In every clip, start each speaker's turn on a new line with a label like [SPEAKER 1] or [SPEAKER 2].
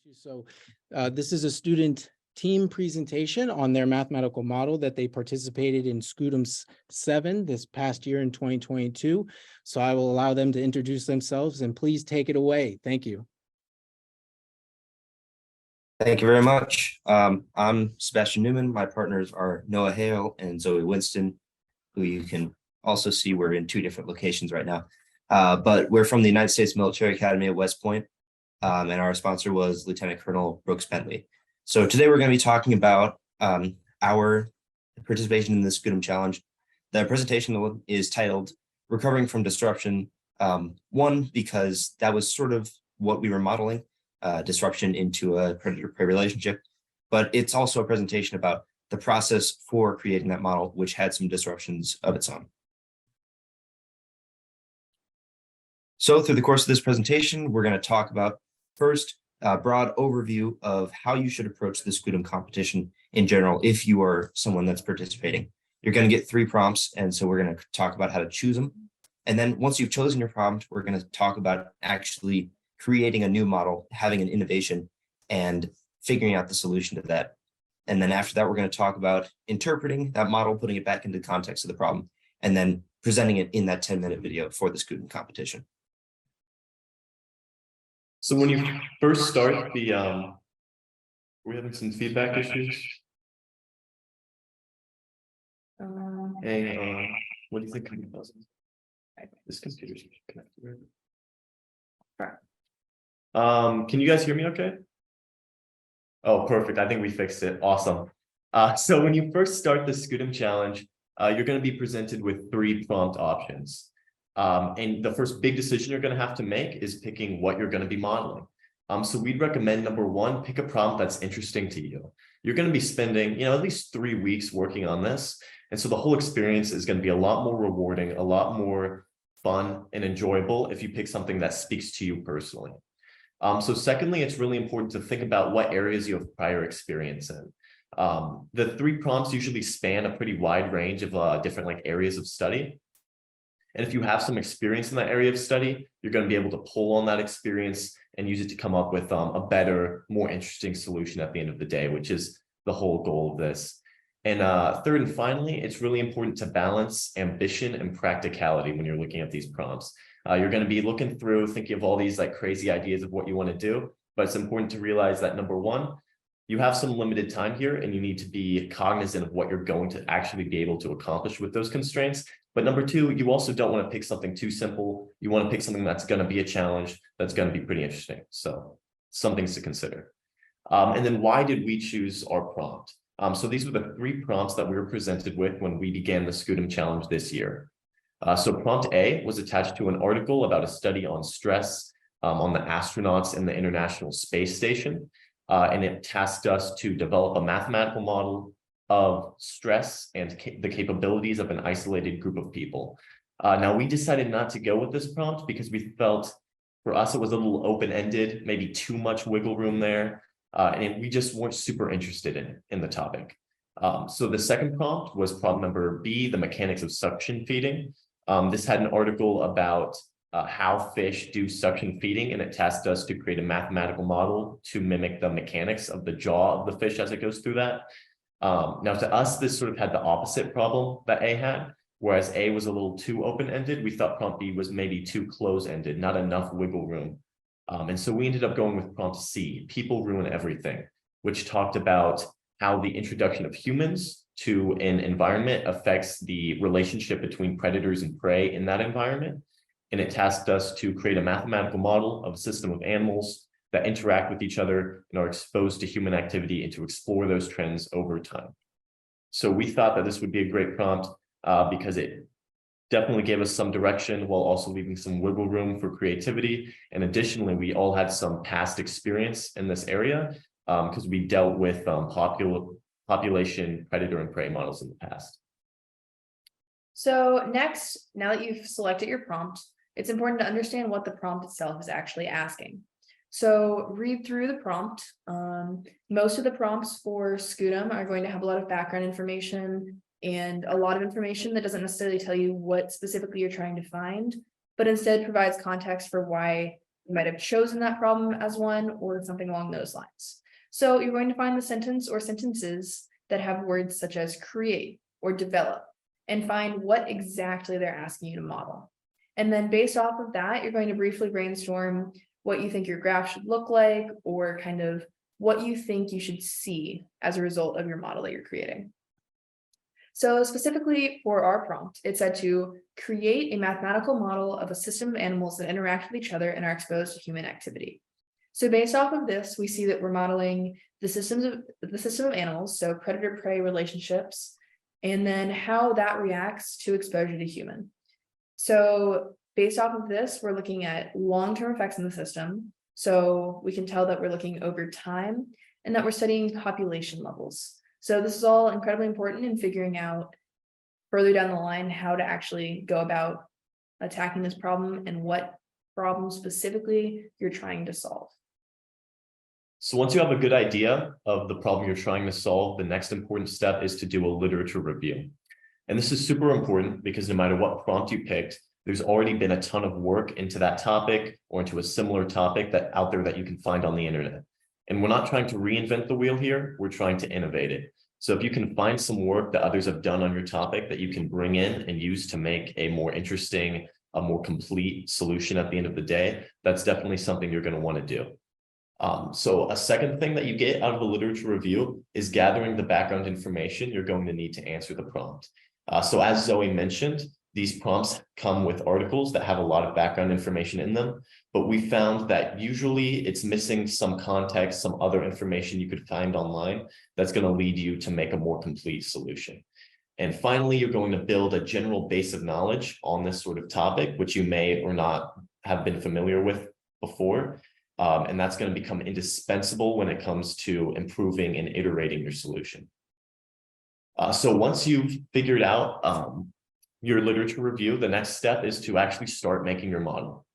[SPEAKER 1] So this is a student team presentation on their mathematical model that they participated in SCUDEM 7 this past year in 2022. So I will allow them to introduce themselves and please take it away. Thank you.
[SPEAKER 2] Thank you very much. I'm Sebastian Neumann. My partners are Noah Hale and Zoe Winston, who you can also see we're in two different locations right now. But we're from the United States Military Academy at West Point, and our sponsor was Lieutenant Colonel Brooks Bentley. So today we're going to be talking about our participation in the SCUDEM Challenge. The presentation is titled Recovering from Disruption 1, because that was sort of what we were modeling. Disruption into a predator-prey relationship, but it's also a presentation about the process for creating that model, which had some disruptions of its own. So through the course of this presentation, we're going to talk about first a broad overview of how you should approach the SCUDEM competition in general if you are someone that's participating. You're going to get 3 prompts, and so we're going to talk about how to choose them. And then once you've chosen your prompt, we're going to talk about actually creating a new model, having an innovation, and figuring out the solution to that. And then after that, we're going to talk about interpreting that model, putting it back into the context of the problem, and then presenting it in that 10-minute video for the SCUDEM competition.
[SPEAKER 3] So when you first start the, we're having some feedback issues. Hey, what do you think? This computer's connected. Can you guys hear me okay? Oh, perfect. I think we fixed it. Awesome. So when you first start the SCUDEM challenge, you're going to be presented with 3 prompt options. And the first big decision you're going to have to make is picking what you're going to be modeling. So we'd recommend, number 1, pick a prompt that's interesting to you. You're going to be spending, at least 3 weeks working on this. And so the whole experience is going to be a lot more rewarding, a lot more fun and enjoyable if you pick something that speaks to you personally. So secondly, it's really important to think about what areas you have prior experience in. The 3 prompts usually span a pretty wide range of different areas of study. And if you have some experience in that area of study, you're going to be able to pull on that experience and use it to come up with a better, more interesting solution at the end of the day, which is the whole goal of this. And third and finally, it's really important to balance ambition and practicality when you're looking at these prompts. You're going to be looking through, thinking of all these crazy ideas of what you want to do, but it's important to realize that number 1, you have some limited time here and you need to be cognizant of what you're going to actually be able to accomplish with those constraints. But number 2, you also don't want to pick something too simple. You want to pick something that's going to be a challenge, that's going to be pretty interesting. So some things to consider. And then why did we choose our prompt? So these were the 3 prompts that we were presented with when we began the SCUDEM challenge this year. So prompt A was attached to an article about a study on stress on the astronauts in the International Space Station. And it tasked us to develop a mathematical model of stress and the capabilities of an isolated group of people. Now, we decided not to go with this prompt because we felt for us it was a little open-ended, maybe too much wiggle room there. And we just weren't super interested in the topic. So the second prompt was prompt number B, the mechanics of suction feeding. This had an article about how fish do suction feeding, and it tasked us to create a mathematical model to mimic the mechanics of the jaw of the fish as it goes through that. Now, to us, this sort of had the opposite problem that A had, whereas A was a little too open-ended. We thought prompt B was maybe too close-ended, not enough wiggle room. And so we ended up going with prompt C, People Ruin Everything, which talked about how the introduction of humans to an environment affects the relationship between predators and prey in that environment. And it tasked us to create a mathematical model of a system of animals that interact with each other and are exposed to human activity and to explore those trends over time. So we thought that this would be a great prompt because it definitely gave us some direction while also leaving some wiggle room for creativity. And additionally, we all had some past experience in this area because we dealt with population predator and prey models in the past.
[SPEAKER 4] So next, now that you've selected your prompt, it's important to understand what the prompt itself is actually asking. So read through the prompt. Most of the prompts for SCUDEM are going to have a lot of background information and a lot of information that doesn't necessarily tell you what specifically you're trying to find, but instead provides context for why You might have chosen that problem as one or something along those lines. So you're going to find the sentence or sentences that have words such as create or develop and find what exactly they're asking you to model. And then based off of that, you're going to briefly brainstorm what you think your graph should look like or kind of what you think you should see as a result of your model that you're creating. So specifically for our prompt, it said to create a mathematical model of a system of animals that interact with each other and are exposed to human activity. So based off of this, we see that we're modeling the system of animals, so predator-prey relationships, and then how that reacts to exposure to human. So based off of this, we're looking at long-term effects in the system. So we can tell that we're looking over time and that we're studying population levels. So this is all incredibly important in figuring out further down the line how to actually go about attacking this problem and what problem specifically you're trying to solve.
[SPEAKER 3] So once you have a good idea of the problem you're trying to solve, the next important step is to do a literature review. And this is super important because no matter what prompt you picked, there's already been a ton of work into that topic or into a similar topic that out there that you can find on the internet. And we're not trying to reinvent the wheel here, we're trying to innovate it. So if you can find some work that others have done on your topic that you can bring in and use to make a more interesting, a more complete solution at the end of the day, that's definitely something you're going to want to do. So a second thing that you get out of a literature review is gathering the background information you're going to need to answer the prompt. So as Zoe mentioned, these prompts come with articles that have a lot of background information in them, but we found that usually it's missing some context, some other information you could find online that's going to lead you to make a more complete solution. And finally, you're going to build a general base of knowledge on this sort of topic, which you may or not have been familiar with before. And that's going to become indispensable when it comes to improving and iterating your solution. So once you've figured out your literature review, the next step is to actually start making your model.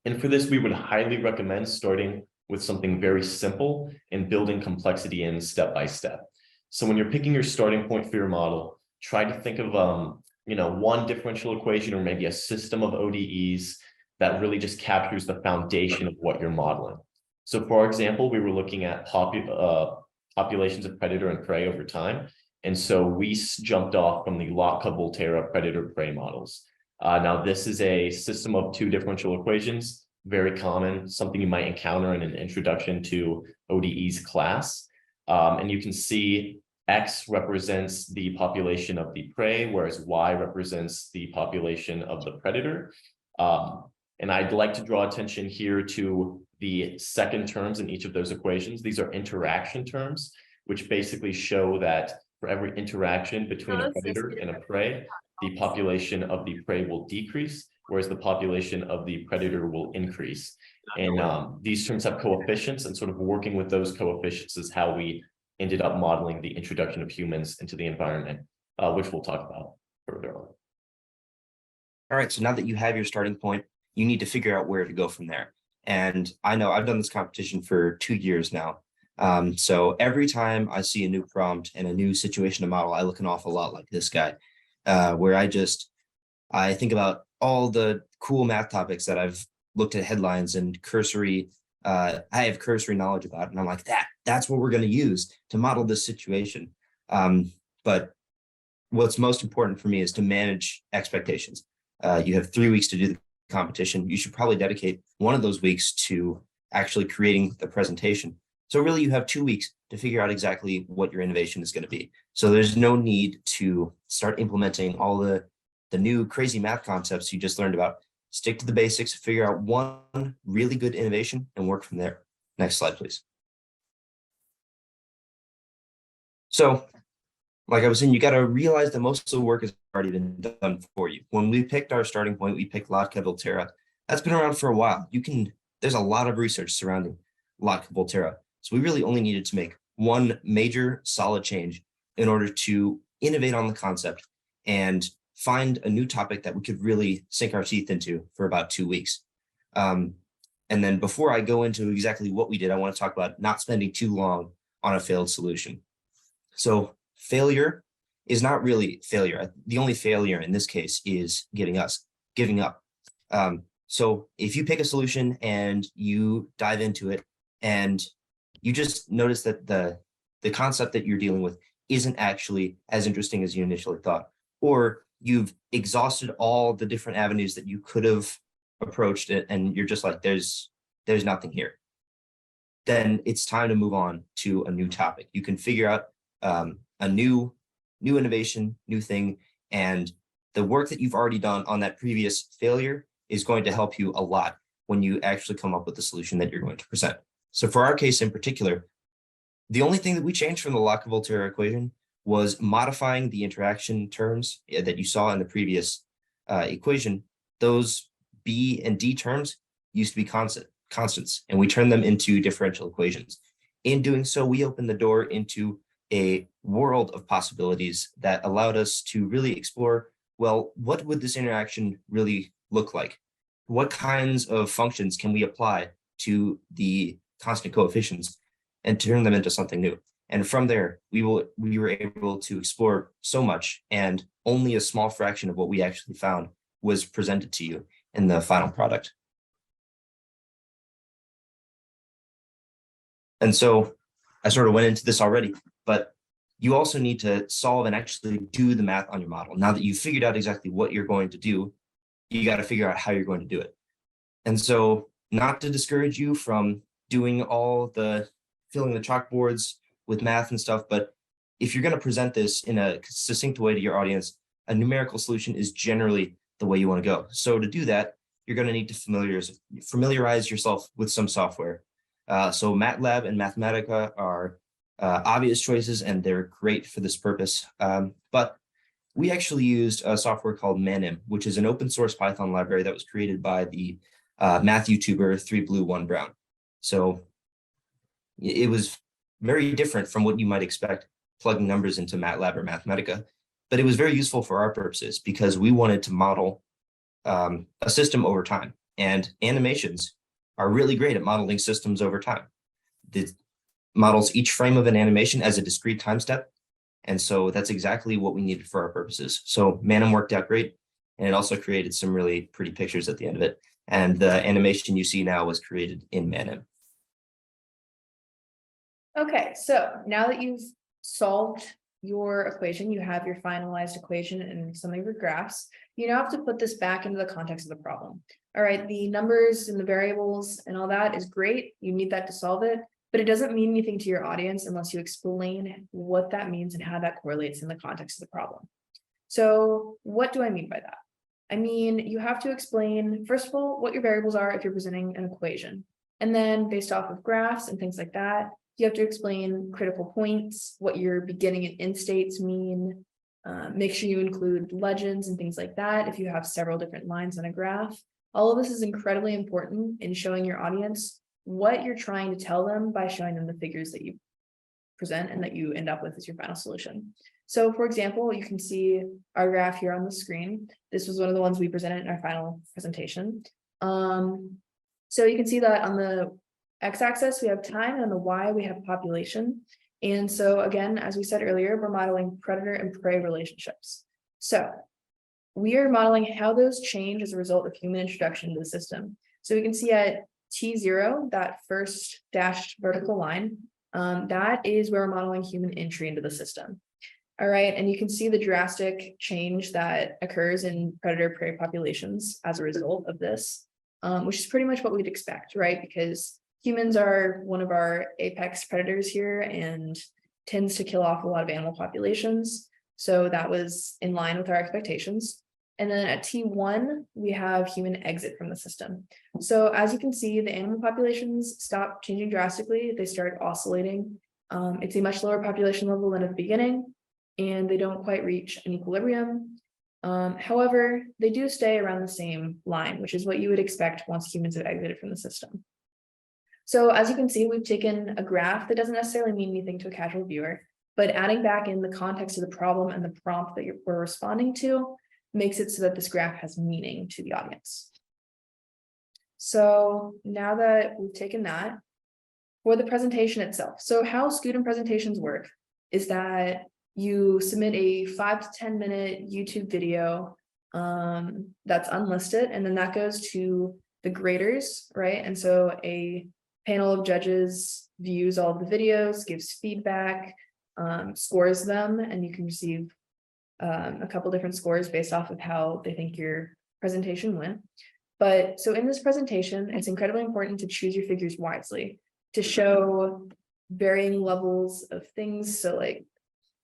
[SPEAKER 3] And for this, we would highly recommend starting with something very simple and building complexity in step by step. So when you're picking your starting point for your model, try to think of one differential equation or maybe a system of ODEs that really just captures the foundation of what you're modeling. So for example, we were looking at populations of predator and prey over time. And so we jumped off from the Lotka-Volterra predator-prey models. Now, this is a system of two differential equations, very common, something you might encounter in an introduction to ODE's class. And you can see X represents the population of the prey, whereas Y represents the population of the predator. And I'd like to draw attention here to the second terms in each of those equations. These are interaction terms, which basically show that for every interaction between a predator and a prey, the population of the prey will decrease, whereas the population of the predator will increase. And these terms have coefficients, and sort of working with those coefficients is how we ended up modeling the introduction of humans into the environment, which we'll talk about further on.
[SPEAKER 2] All right, so now that you have your starting point, you need to figure out where to go from there. And I know I've done this competition for 2 years now. So every time I see a new prompt and a new situation to model, I look an awful lot like this guy, where I think about all the cool math topics that I've looked at headlines and I have cursory knowledge about, and I'm like, that's what we're going to use to model this situation. But what's most important for me is to manage expectations. You have 3 weeks to do the competition. You should probably dedicate one of those weeks to actually creating the presentation. So really you have 2 weeks to figure out exactly what your innovation is going to be. So there's no need to start implementing all the new crazy math concepts you just learned about. Stick to the basics, figure out one really good innovation and work from there. Next slide, please. So like I was saying, you got to realize that most of the work has already been done for you. When we picked our starting point, we picked Lotka-Volterra. That's been around for a while. There's a lot of research surrounding Lotka-Volterra. So we really only needed to make one major solid change in order to innovate on the concept and find a new topic that we could really sink our teeth into for about 2 weeks. And then before I go into exactly what we did, I want to talk about not spending too long on a failed solution. So failure is not really failure. The only failure in this case is giving up. So if you pick a solution and you dive into it and you just notice that the concept that you're dealing with isn't actually as interesting as you initially thought, or you've exhausted all the different avenues that you could have approached it and you're just like, there's nothing here, then it's time to move on to a new topic. You can figure out a new innovation, new thing, and the work that you've already done on that previous failure is going to help you a lot when you actually come up with the solution that you're going to present. So for our case in particular, the only thing that we changed from the Lotka-Volterra equation was modifying the interaction terms that you saw in the previous equation. Those B and D terms used to be constants, and we turned them into differential equations. In doing so, we opened the door into a world of possibilities that allowed us to really explore, well, what would this interaction really look like? What kinds of functions can we apply to the constant coefficients and turn them into something new? And from there, we were able to explore so much, and only a small fraction of what we actually found was presented to you in the final product. And so I sort of went into this already, but you also need to solve and actually do the math on your model. Now that you've figured out exactly what you're going to do, you got to figure out how you're going to do it. And so, not to discourage you from doing all the filling the chalkboards with math and stuff, but if you're going to present this in a succinct way to your audience, a numerical solution is generally the way you want to go. So to do that, you're going to need to familiarize yourself with some software. So MATLAB and Mathematica are obvious choices, and they're great for this purpose. But we actually used a software called Manim, which is an open source Python library that was created by the math YouTuber 3Blue1Brown. So it was very different from what you might expect plugging numbers into MATLAB or Mathematica, but it was very useful for our purposes because we wanted to model a system over time, and animations are really great at modeling systems over time. It models each frame of an animation as a discrete time step. And so that's exactly what we needed for our purposes. So Manim worked out great, and it also created some really pretty pictures at the end of it. And the animation you see now was created in Manim.
[SPEAKER 4] Okay, so now that you've solved your equation, you have your finalized equation and some of your graphs, you now have to put this back into the context of the problem. All right, the numbers and the variables and all that is great. You need that to solve it, but it doesn't mean anything to your audience unless you explain what that means and how that correlates in the context of the problem. So what do I mean by that? I mean, you have to explain, first of all, what your variables are if you're presenting an equation. And then based off of graphs and things like that, you have to explain critical points, what your beginning and end states mean. Make sure you include legends and things like that if you have several different lines on a graph. All of this is incredibly important in showing your audience what you're trying to tell them by showing them the figures that you present and that you end up with as your final solution. So for example, you can see our graph here on the screen. This was one of the ones we presented in our final presentation. So you can see that on the x-axis, we have time, and on the y, we have population. And so again, as we said earlier, we're modeling predator and prey relationships. So we are modeling how those change as a result of human introduction to the system. So we can see at T0, that first dashed vertical line, that is where we're modeling human entry into the system. All right, and you can see the drastic change that occurs in predator-prey populations as a result of this, which is pretty much what we'd expect, right? Because humans are one of our apex predators here and tends to kill off a lot of animal populations. So that was in line with our expectations. And then at T1, we have human exit from the system. So as you can see, the animal populations stop changing drastically. They start oscillating. It's a much lower population level than at the beginning, and they don't quite reach an equilibrium. However, they do stay around the same line, which is what you would expect once humans have exited from the system. So as you can see, we've taken a graph that doesn't necessarily mean anything to a casual viewer, but adding back in the context of the problem and the prompt that we're responding to makes it so that this graph has meaning to the audience. So now that we've taken that, for the presentation itself. So how SCUDEM presentations work is that you submit a 5 to 10 minute YouTube video that's unlisted, and then that goes to the graders, right? And so a panel of judges views all of the videos, gives feedback, scores them, and you can receive a couple different scores based off of how they think your presentation went. But so in this presentation, it's incredibly important to choose your figures wisely to show varying levels of things. So like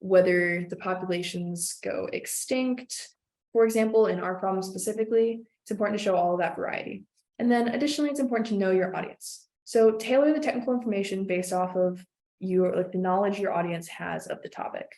[SPEAKER 4] whether the populations go extinct, for example, in our problem specifically, it's important to show all of that variety. And then additionally, it's important to know your audience. So tailor the technical information based off of your, like the knowledge your audience has of the topic.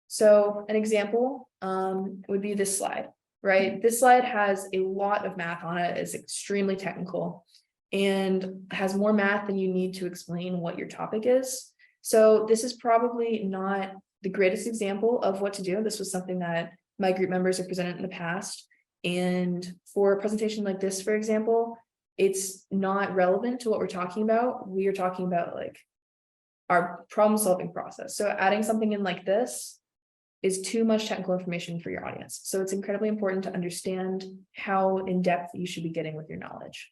[SPEAKER 4] So an example would be this slide, right? This slide has a lot of math on it. It's extremely technical and has more math than you need to explain what your topic is. So this is probably not the greatest example of what to do. This was something that my group members have presented in the past. And for a presentation like this, for example, it's not relevant to what we're talking about. We are talking about like our problem solving process. So adding something in like this is too much technical information for your audience. So it's incredibly important to understand how in depth you should be getting with your knowledge.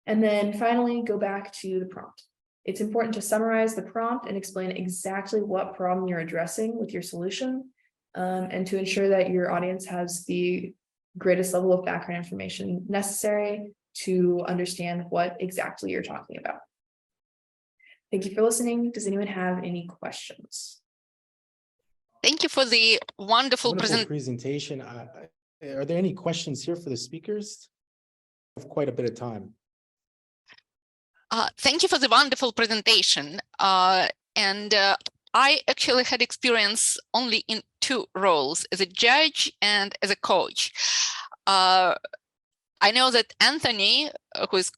[SPEAKER 4] And then finally, go back to the prompt. It's important to summarize the prompt and explain exactly what problem you're addressing with your solution, and to ensure that your audience has the greatest level of background information necessary to understand what exactly you're talking about. Thank you for listening. Does anyone have any questions?
[SPEAKER 5] Thank you for the wonderful
[SPEAKER 1] presentation. Are there any questions here for the speakers? We have quite a bit of time.
[SPEAKER 5] Thank you for the wonderful presentation. I actually had experience only in 2 roles, as a judge and as a coach. I know that Anthony, who is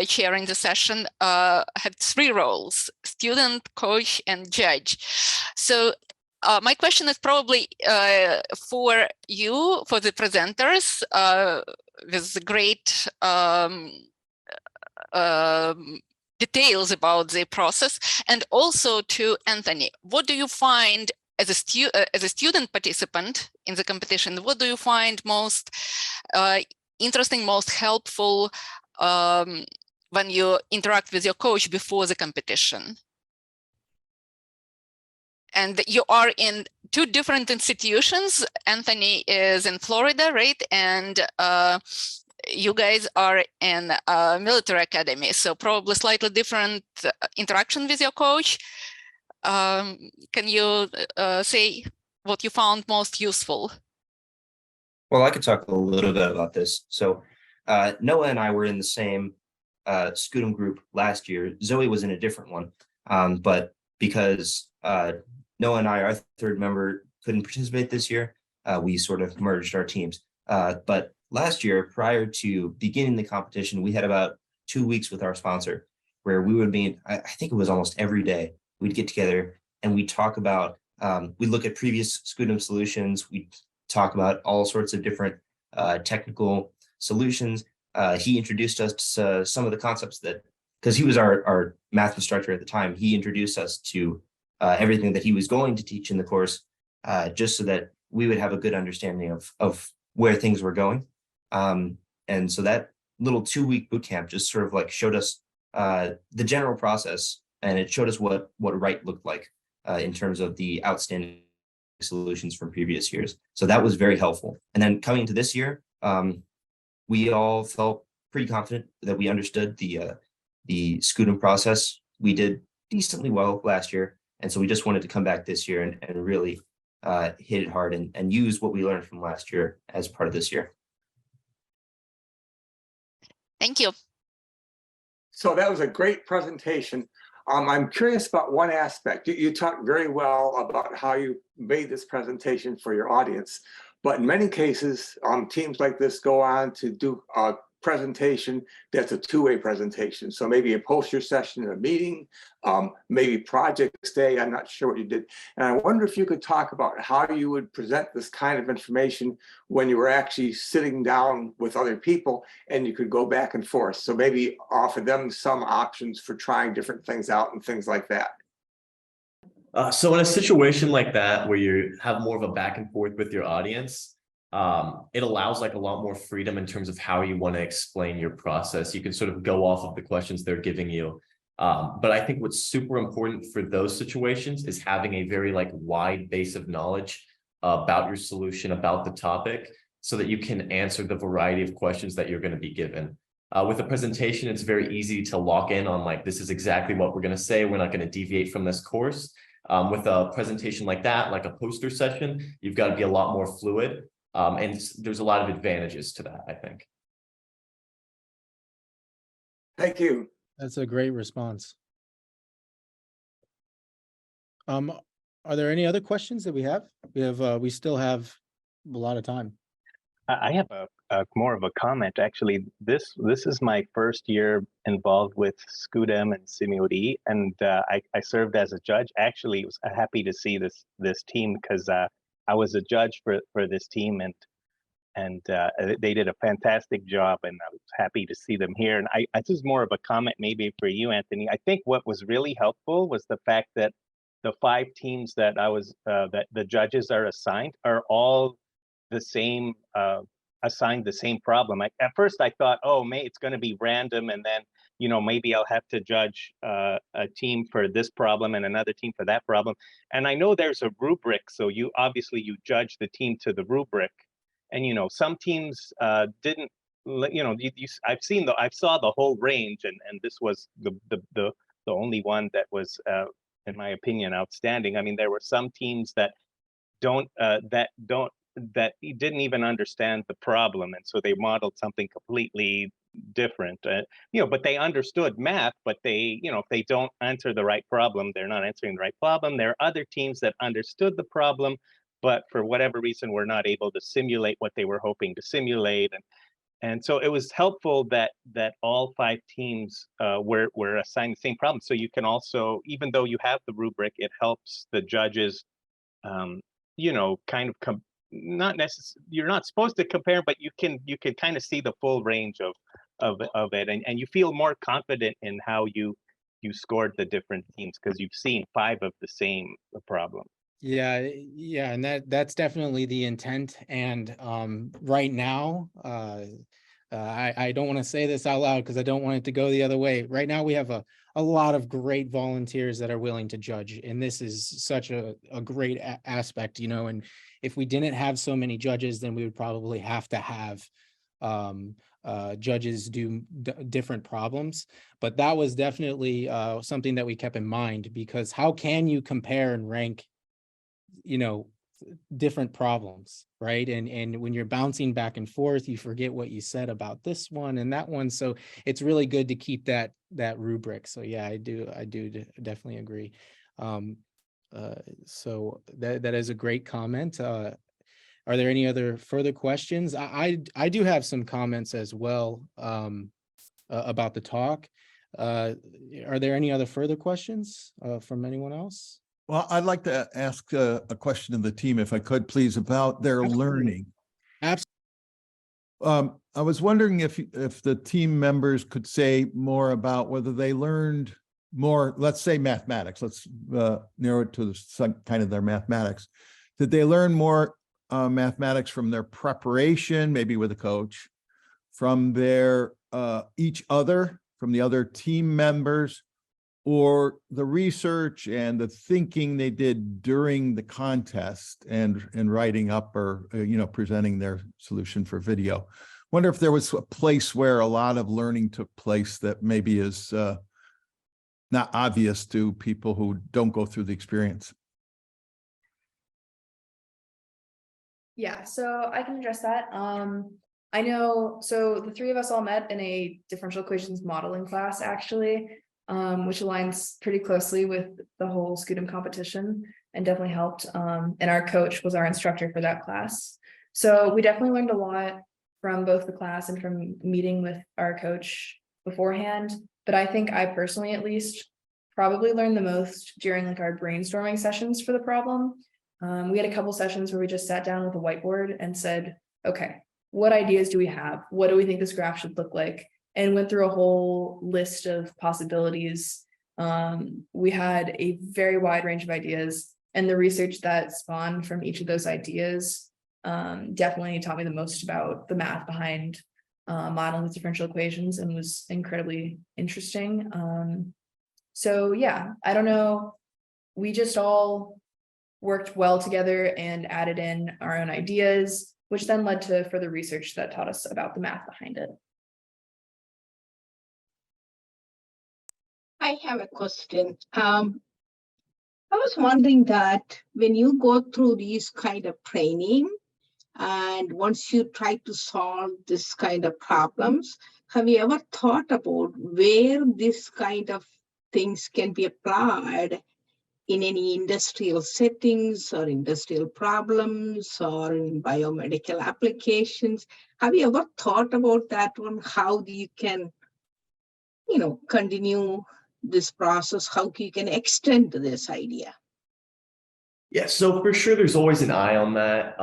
[SPEAKER 5] chairing the session, had 3 roles: student, coach, and judge. So my question is probably for you, for the presenters, with the great details about the process, and also to Anthony. What do you find as a student participant in the competition? What do you find most interesting, most helpful when you interact with your coach before the competition? And you are in 2 different institutions. Anthony is in Florida, right? And you guys are in a military academy, so probably slightly different interaction with your coach. Can you say what you found most useful?
[SPEAKER 2] Well, I could talk a little bit about this. So Noah and I were in the same SCUDEM group last year. Zoe was in a different one, but because Noah and I, our 3rd member, couldn't participate this year, we sort of merged our teams. But last year, prior to beginning the competition, we had about 2 weeks with our sponsor where we would be, I think it was almost every day, we'd get together and we'd talk about, we'd look at previous SCUDEM solutions. We'd talk about all sorts of different technical solutions. He introduced us to some of the concepts that, because he was our math instructor at the time, he introduced us to everything that he was going to teach in the course, just so that we would have a good understanding of where things were going. And so that little 2-week boot camp just sort of like showed us the general process, and it showed us what right looked like in terms of the outstanding solutions from previous years. So that was very helpful. And then coming into this year, we all felt pretty confident that we understood the SCUDEM process. We did decently well last year, and so we just wanted to come back this year and really hit it hard and use what we learned from last year as part of this year.
[SPEAKER 5] Thank you.
[SPEAKER 6] So that was a great presentation. I'm curious about one aspect. You talked very well about how you made this presentation for your audience, but in many cases, teams like this go on to do a presentation that's a 2-way presentation. So maybe a poster session in a meeting, maybe projects day, I'm not sure what you did. And I wonder if you could talk about how you would present this kind of information when you were actually sitting down with other people and you could go back and forth. So maybe offer them some options for trying different things out and things like that.
[SPEAKER 3] So in a situation like that, where you have more of a back and forth with your audience, it allows like a lot more freedom in terms of how you want to explain your process. You can sort of go off of the questions they're giving you. But I think what's super important for those situations is having a very like wide base of knowledge about your solution, about the topic, so that you can answer the variety of questions that you're going to be given. With a presentation, it's very easy to lock in on like, this is exactly what we're going to say. We're not going to deviate from this course. With a presentation like that, like a poster session, you've got to be a lot more fluid. And there's a lot of advantages to that, I think.
[SPEAKER 6] Thank you.
[SPEAKER 1] That's a great response. Are there any other questions that we have? We still have a lot of time.
[SPEAKER 7] I have a more of a comment. Actually, this is my first year involved with SCUDEM and SIMUD, and I served as a judge. Actually, was happy to see this team because I was a judge for this team, and they did a fantastic job, and I was happy to see them here. And I this is more of a comment maybe for you, Anthony. I think what was really helpful was the fact that the 5 teams that I was that the judges are assigned are all the same, assigned the same problem. At first I thought, oh, it's going to be random, and then maybe I'll have to judge a team for this problem and another team for that problem. And I know there's a rubric, so you judge the team to the rubric. And some teams didn't. I saw the whole range, and this was the only one that was, in my opinion, outstanding. I mean, there were some teams that didn't even understand the problem, and so they modeled something completely different. But they understood math. But they, if they don't answer the right problem, they're not answering the right problem. There are other teams that understood the problem, but for whatever reason, were not able to simulate what they were hoping to simulate. And so it was helpful that all 5 teams were assigned the same problem. So you can also, even though you have the rubric, it helps the judges, kind of not necessarily, you're not supposed to compare, but you can kind of see the full range of it, and you feel more confident in how you scored the different teams because you've seen 5 of the same problem.
[SPEAKER 1] Yeah, and that's definitely the intent. And right now, I don't want to say this out loud because I don't want it to go the other way. Right now, we have a lot of great volunteers that are willing to judge, and this is such a great aspect, and if we didn't have so many judges, then we would probably have to have judges do different problems. But that was definitely something that we kept in mind, because how can you compare and rank different problems, right? And when you're bouncing back and forth, you forget what you said about this one and that one. So it's really good to keep that rubric. So yeah, I do definitely agree. So that is a great comment. Are there any other further questions? I do have some comments as well about the talk. Are there any other further questions from anyone else?
[SPEAKER 8] Well, I'd like to ask a question of the team, if I could, please, about their learning.
[SPEAKER 1] Absolutely.
[SPEAKER 8] I was wondering if the team members could say more about whether they learned more, let's say mathematics. Let's narrow it to kind of their mathematics. Did they learn more mathematics from their preparation, maybe with a coach, from their each other, from the other team members, or the research and the thinking they did during the contest and writing up or presenting their solution for video? Wonder if there was a place where a lot of learning took place that maybe is not obvious to people who don't go through the experience.
[SPEAKER 4] Yeah, so I can address that. I know, so the 3 of us all met in a differential equations modeling class, actually, which aligns pretty closely with the whole SCUDEM competition and definitely helped. And our coach was our instructor for that class. So we definitely learned a lot from both the class and from meeting with our coach beforehand. But I think I personally, at least, probably learned the most during like our brainstorming sessions for the problem. We had a couple sessions where we just sat down with a whiteboard and said, okay, what ideas do we have? What do we think this graph should look like? And went through a whole list of possibilities. We had a very wide range of ideas, and the research that spawned from each of those ideas definitely taught me the most about the math behind modeling with differential equations, and was incredibly interesting. So yeah, I don't know. We just all worked well together and added in our own ideas, which then led to further research that taught us about the math behind it.
[SPEAKER 9] I have a question. I was wondering that when you go through these kind of training, and once you try to solve this kind of problems, have you ever thought about where this kind of things can be applied in any industrial settings or industrial problems or in biomedical applications? Have you ever thought about that one? How you can, continue this process? How you can extend this idea?
[SPEAKER 3] Yeah, so for sure, there's always an eye on that.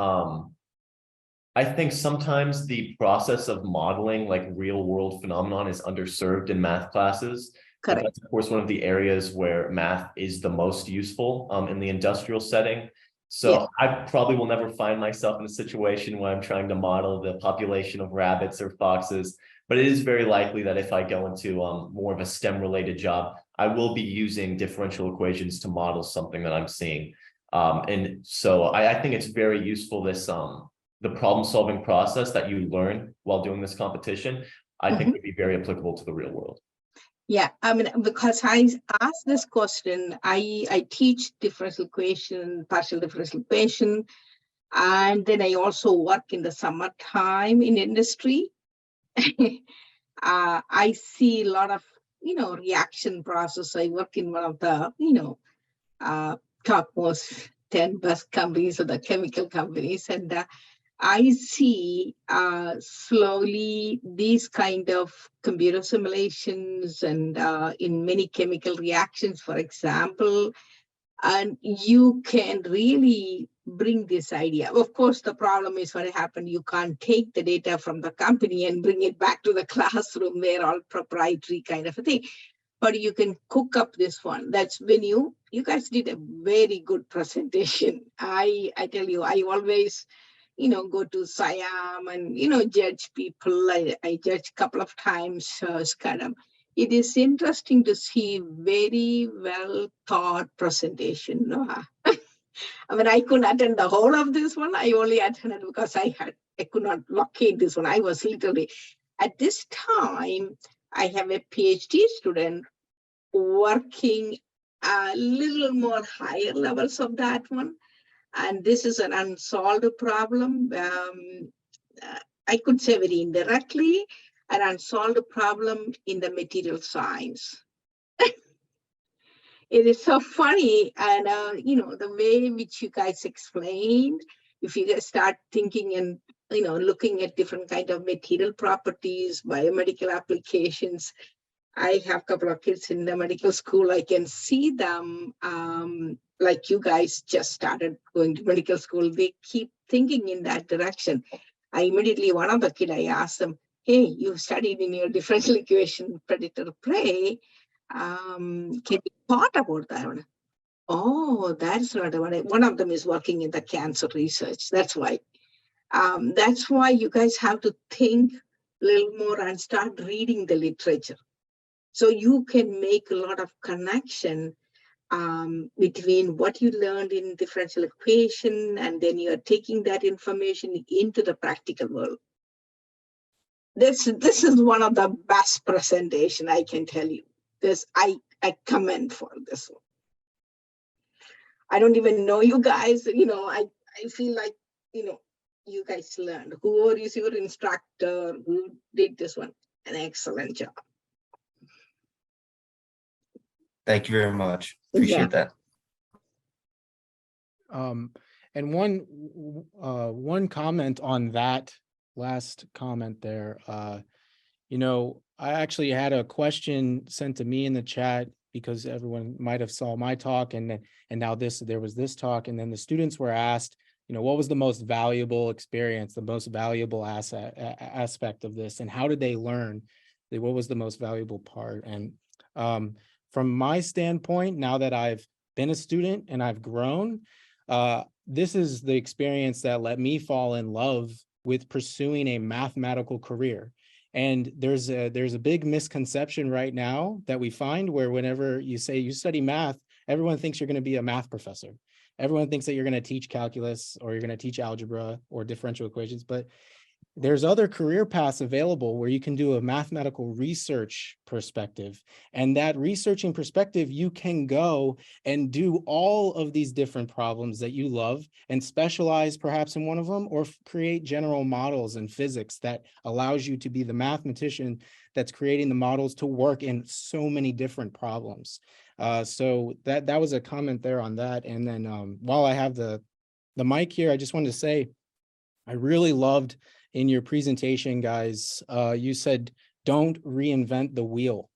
[SPEAKER 3] I think sometimes the process of modeling like real world phenomenon is underserved in math classes. But
[SPEAKER 9] Correct.
[SPEAKER 3] that's of course one of the areas where math is the most useful in the industrial setting. So
[SPEAKER 9] Yeah.
[SPEAKER 3] I probably will never find myself in a situation where I'm trying to model the population of rabbits or foxes. But it is very likely that if I go into more of a STEM related job, I will be using differential equations to model something that I'm seeing. And so I think it's very useful, this the problem solving process that you learn while doing this competition, I think would be very applicable to the real world.
[SPEAKER 9] Yeah, I mean, because I asked this question, I teach differential equation, partial differential equation, and then I also work in the summertime in industry. I see a lot of, reaction process. I work in one of the, topmost 10 best companies or the chemical companies, and I see slowly these kind of computer simulations and in many chemical reactions, for example, and you can really bring this idea. Of course, the problem is what happened. You can't take the data from the company and bring it back to the classroom. They're all proprietary kind of a thing. But you can cook up this one. That's when you guys did a very good presentation. I tell you, I always go to SIAM and, judge people. I judge a couple of times, SCUDEM. It is interesting to see very well thought presentation, Noah. I mean, I couldn't attend the whole of this one. I only attended because I could not locate this one. I was literally, at this time, I have a PhD student working a little more higher levels of that one. And this is an unsolved problem. I could say very indirectly, an unsolved problem in the material science. It is so funny. And, the way in which you guys explained, if you guys start thinking and, looking at different kind of material properties, biomedical applications. I have a couple of kids in the medical school. I can see them, like you guys just started going to medical school. They keep thinking in that direction. I immediately, one of the kids, I asked them, hey, you studied in your differential equation predator-prey. Can you thought about that one? Oh, that's not the one. One of them is working in the cancer research. That's why. That's why you guys have to think a little more and start reading the literature. So you can make a lot of connection between what you learned in differential equation, and then you're taking that information into the practical world. This is one of the best presentation, I can tell you. This I commend for this one. I don't even know you guys, I feel like, you guys learned. Who is your instructor? Who did this one? An excellent job.
[SPEAKER 2] Thank you very much. Appreciate that.
[SPEAKER 1] And one comment on that last comment there, I actually had a question sent to me in the chat because everyone might have saw my talk and now there was this talk, and then the students were asked, what was the most valuable experience, the most valuable aspect of this, and how did they learn? What was the most valuable part? And from my standpoint, now that I've been a student and I've grown, this is the experience that let me fall in love with pursuing a mathematical career. And there's a big misconception right now that we find where whenever you say you study math, everyone thinks you're going to be a math professor. Everyone thinks that you're going to teach calculus or you're going to teach algebra or differential equations, but there's other career paths available where you can do a mathematical research perspective. And that researching perspective, you can go and do all of these different problems that you love and specialize perhaps in one of them, or create general models in physics that allows you to be the mathematician that's creating the models to work in so many different problems. So that was a comment there on that. And then while I have the mic here, I just wanted to say, I really loved in your presentation, guys, you said, don't reinvent the wheel.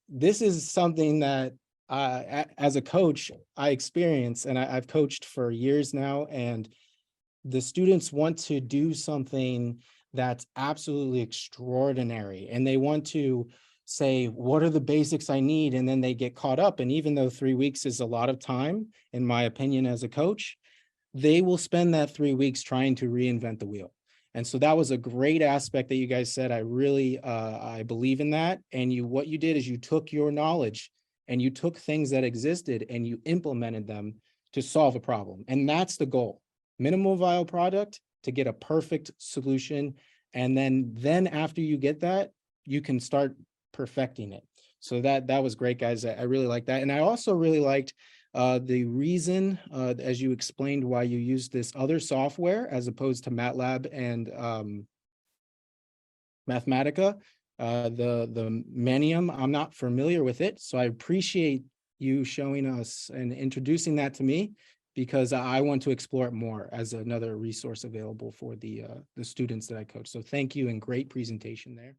[SPEAKER 1] This is something that as a coach, I experience, and I've coached for years now, and the students want to do something that's absolutely extraordinary. And they want to say, what are the basics I need? And then they get caught up. And even though 3 weeks is a lot of time, in my opinion, as a coach, they will spend that 3 weeks trying to reinvent the wheel. And so that was a great aspect that you guys said. I really, I believe in that. And what you did is you took your knowledge and you took things that existed and you implemented them to solve a problem. And that's the goal. Minimal viable product to get a perfect solution. And then after you get that, you can start perfecting it. So that was great, guys. I really like that. And I also really liked the reason, as you explained, why you use this other software as opposed to MATLAB and Mathematica, the Manium. I'm not familiar with it, so I appreciate you showing us and introducing that to me, because I want to explore it more as another resource available for the students that I coach. So thank you, and great presentation there.